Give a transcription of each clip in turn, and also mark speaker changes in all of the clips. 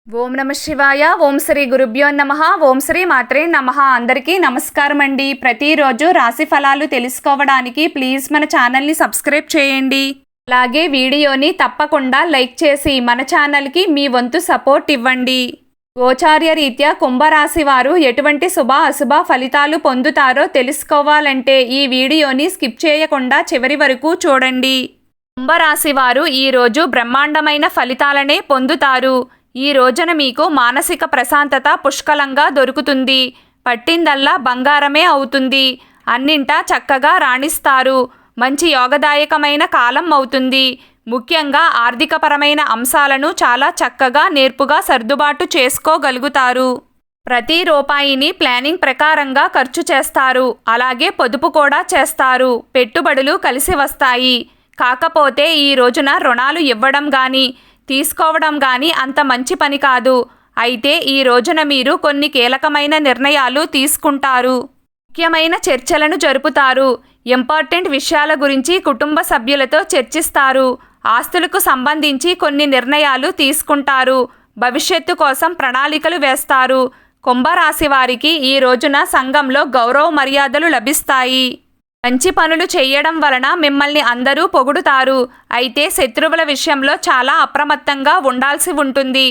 Speaker 1: ఓం నమ శివాయ. ఓం శ్రీ గురుభ్యో నమః. ఓం శ్రీ మాత్రే నమః. అందరికీ నమస్కారం అండి. ప్రతిరోజు రాశి ఫలాలు తెలుసుకోవడానికి ప్లీజ్ మన ఛానల్ని సబ్స్క్రైబ్ చేయండి. అలాగే వీడియోని తప్పకుండా లైక్ చేసి మన ఛానల్కి మీ వంతు సపోర్ట్ ఇవ్వండి. గోచార్య రీత్యా కుంభరాశి వారు ఎటువంటి శుభ అశుభ ఫలితాలు పొందుతారో తెలుసుకోవాలంటే ఈ వీడియోని స్కిప్ చేయకుండా చివరి వరకు చూడండి. కుంభరాశి వారు ఈరోజు బ్రహ్మాండమైన ఫలితాలనే పొందుతారు. ఈ రోజున మీకు మానసిక ప్రశాంతత పుష్కలంగా దొరుకుతుంది. పట్టిందల్లా బంగారమే అవుతుంది. అన్నింటా చక్కగా రాణిస్తారు. మంచి యోగదాయకమైన కాలం అవుతుంది. ముఖ్యంగా ఆర్థికపరమైన అంశాలను చాలా చక్కగా నేర్పుగా సర్దుబాటు చేసుకోగలుగుతారు. ప్రతి రూపాయిని ప్లానింగ్ ప్రకారంగా ఖర్చు చేస్తారు. అలాగే పొదుపు కూడా చేస్తారు. పెట్టుబడులు కలిసి వస్తాయి. కాకపోతే ఈ రోజున రుణాలు ఇవ్వడం కానీ తీసుకోవడం కానీ అంత మంచి పని కాదు. అయితే ఈ రోజున మీరు కొన్ని కీలకమైన నిర్ణయాలు తీసుకుంటారు. ముఖ్యమైన చర్చలను జరుపుతారు. ఇంపార్టెంట్ విషయాల గురించి కుటుంబ సభ్యులతో చర్చిస్తారు. ఆస్తులకు సంబంధించి కొన్ని నిర్ణయాలు తీసుకుంటారు. భవిష్యత్తు కోసం ప్రణాళికలు వేస్తారు. కుంభరాశి వారికి ఈ రోజున సంఘంలో గౌరవ మర్యాదలు లభిస్తాయి. మంచి పనులు చేయడం వలన మిమ్మల్ని అందరూ పొగుడుతారు. అయితే శత్రువుల విషయంలో చాలా అప్రమత్తంగా ఉండాల్సి ఉంటుంది.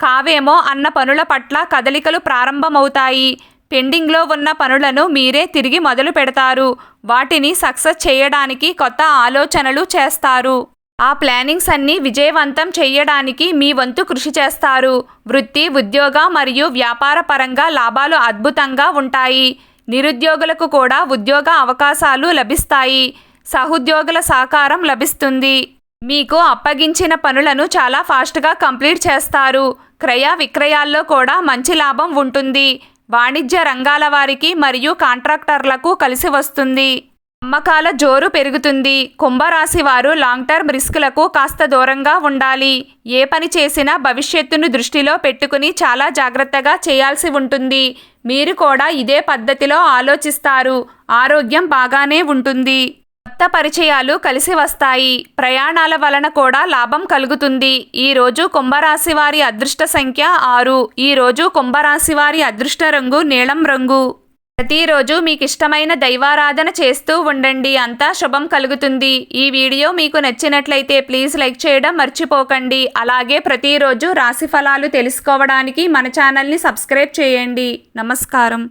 Speaker 1: కావేమో అన్న పనుల పట్ల కదలికలు ప్రారంభమవుతాయి. పెండింగ్లో ఉన్న పనులను మీరే తిరిగి మొదలు పెడతారు. వాటిని సక్సెస్ చేయడానికి కొత్త ఆలోచనలు చేస్తారు. ఆ ప్లానింగ్స్ అన్నీ విజయవంతం చేయడానికి మీ వంతు కృషి చేస్తారు. వృత్తి, ఉద్యోగ మరియు వ్యాపార పరంగా లాభాలు అద్భుతంగా ఉంటాయి. నిరుద్యోగులకు కూడా ఉద్యోగ అవకాశాలు లభిస్తాయి. సహోద్యోగుల సహకారం లభిస్తుంది. మీకు అప్పగించిన పనులను చాలా ఫాస్ట్గా కంప్లీట్ చేస్తారు. క్రయ విక్రయాల్లో కూడా మంచి లాభం ఉంటుంది. వాణిజ్య రంగాల వారికి మరియు కాంట్రాక్టర్లకు కలిసి వస్తుంది. అమ్మకాల జోరు పెరుగుతుంది. కుంభరాశి వారు లాంగ్ టర్మ్ రిస్కులకు కాస్త దూరంగా ఉండాలి. ఏ పని చేసినా భవిష్యత్తును దృష్టిలో పెట్టుకుని చాలా జాగ్రత్తగా చేయాల్సి ఉంటుంది. మీరు కూడా ఇదే పద్ధతిలో ఆలోచిస్తారు. ఆరోగ్యం బాగానే ఉంటుంది. కొత్త పరిచయాలు కలిసి వస్తాయి. ప్రయాణాల వలన కూడా లాభం కలుగుతుంది. ఈరోజు కుంభరాశి వారి అదృష్ట సంఖ్య 6. ఈరోజు కుంభరాశి వారి అదృష్ట రంగు నీలం రంగు. ప్రతిరోజు మీకు ఇష్టమైన దైవారాధన చేస్తూ ఉండండి. అంతా శుభం కలుగుతుంది. ఈ వీడియో మీకు నచ్చినట్లయితే ప్లీజ్ లైక్ చేయడం మర్చిపోకండి. అలాగే ప్రతిరోజు రాశి ఫలాలు తెలుసుకోవడానికి మన ఛానల్ని సబ్స్క్రైబ్ చేయండి. నమస్కారం.